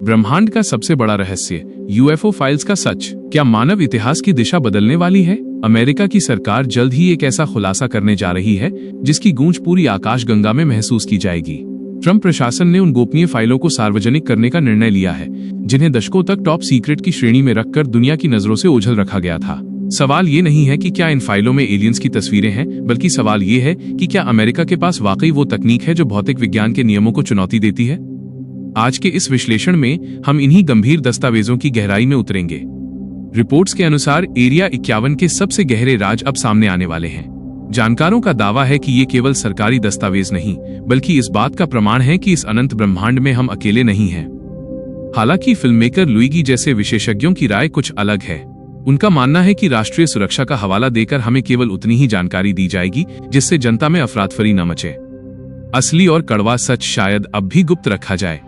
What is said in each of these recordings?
ब्रह्मांड का सबसे बड़ा रहस्य, यूएफओ फाइल्स का सच, क्या मानव इतिहास की दिशा बदलने वाली है? अमेरिका की सरकार जल्द ही एक ऐसा खुलासा करने जा रही है जिसकी गूंज पूरी आकाशगंगा में महसूस की जाएगी। ट्रंप प्रशासन ने उन गोपनीय फाइलों को सार्वजनिक करने का निर्णय लिया है जिन्हें दशकों तक टॉप सीक्रेट की श्रेणी में रखकर दुनिया की नजरों से ओझल रखा गया था। सवाल ये नहीं है कि क्या इन फाइलों में एलियंस की तस्वीरें हैं, बल्कि सवाल ये है कि क्या अमेरिका के पास वाकई वो तकनीक है जो भौतिक विज्ञान के नियमों को चुनौती देती है। आज के इस विश्लेषण में हम इन्हीं गंभीर दस्तावेजों की गहराई में उतरेंगे। रिपोर्ट्स के अनुसार एरिया 51 के सबसे गहरे राज अब सामने आने वाले हैं। जानकारों का दावा है कि ये केवल सरकारी दस्तावेज नहीं, बल्कि इस बात का प्रमाण है कि इस अनंत ब्रह्मांड में हम अकेले नहीं हैं। हालांकि फिल्ममेकर लुइगी जैसे विशेषज्ञों की राय कुछ अलग है। उनका मानना है कि राष्ट्रीय सुरक्षा का हवाला देकर हमें केवल उतनी ही जानकारी दी जाएगी जिससे जनता में अफरातफरी न मचे। असली और कड़वा सच शायद अब भी गुप्त रखा जाए।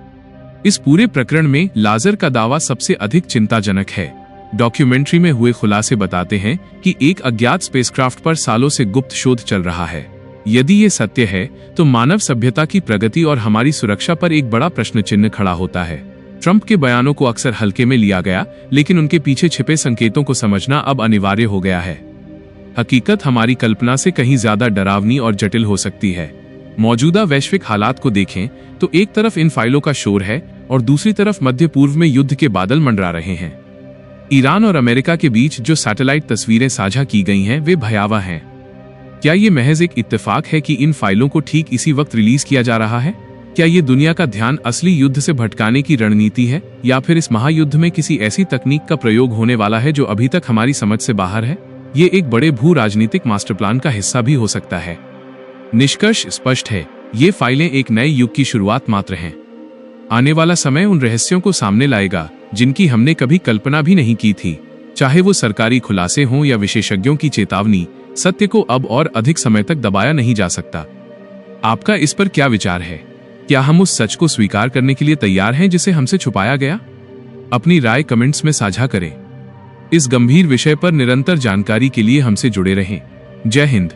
इस पूरे प्रकरण में लाजर का दावा सबसे अधिक चिंताजनक है। डॉक्यूमेंट्री में हुए खुलासे बताते हैं कि एक अज्ञात स्पेसक्राफ्ट पर सालों से गुप्त शोध चल रहा है। यदि ये सत्य है तो मानव सभ्यता की प्रगति और हमारी सुरक्षा पर एक बड़ा प्रश्न चिन्ह खड़ा होता है। ट्रंप के बयानों को अक्सर हल्के में लिया गया, लेकिन उनके पीछे छिपे संकेतों को समझना अब अनिवार्य हो गया है। हकीकत हमारी कल्पना से कहीं ज्यादा डरावनी और जटिल हो सकती है। मौजूदा वैश्विक हालात को देखें तो एक तरफ इन फाइलों का शोर है और दूसरी तरफ मध्य पूर्व में युद्ध के बादल मंडरा रहे हैं। ईरान और अमेरिका के बीच जो सैटेलाइट तस्वीरें साझा की गई हैं वे भयावह हैं। क्या ये महज एक इत्तेफाक है कि इन फाइलों को ठीक इसी वक्त रिलीज किया जा रहा है? क्या ये दुनिया का ध्यान असली युद्ध से भटकाने की रणनीति है, या फिर इस महायुद्ध में किसी ऐसी तकनीक का प्रयोग होने वाला है जो अभी तक हमारी समझ से बाहर है? ये एक बड़े भू राजनीतिक मास्टर प्लान का हिस्सा भी हो सकता है। निष्कर्ष स्पष्ट है, ये फाइलें एक नए युग की शुरुआत मात्र हैं। आने वाला समय उन रहस्यों को सामने लाएगा जिनकी हमने कभी कल्पना भी नहीं की थी। चाहे वो सरकारी खुलासे हों या विशेषज्ञों की चेतावनी, सत्य को अब और अधिक समय तक दबाया नहीं जा सकता। आपका इस पर क्या विचार है? क्या हम उस सच को स्वीकार करने के लिए तैयार हैं जिसे हमसे छुपाया गया? अपनी राय कमेंट्स में साझा करें। इस गंभीर विषय पर निरंतर जानकारी के लिए हमसे जुड़े रहें। जय हिंद।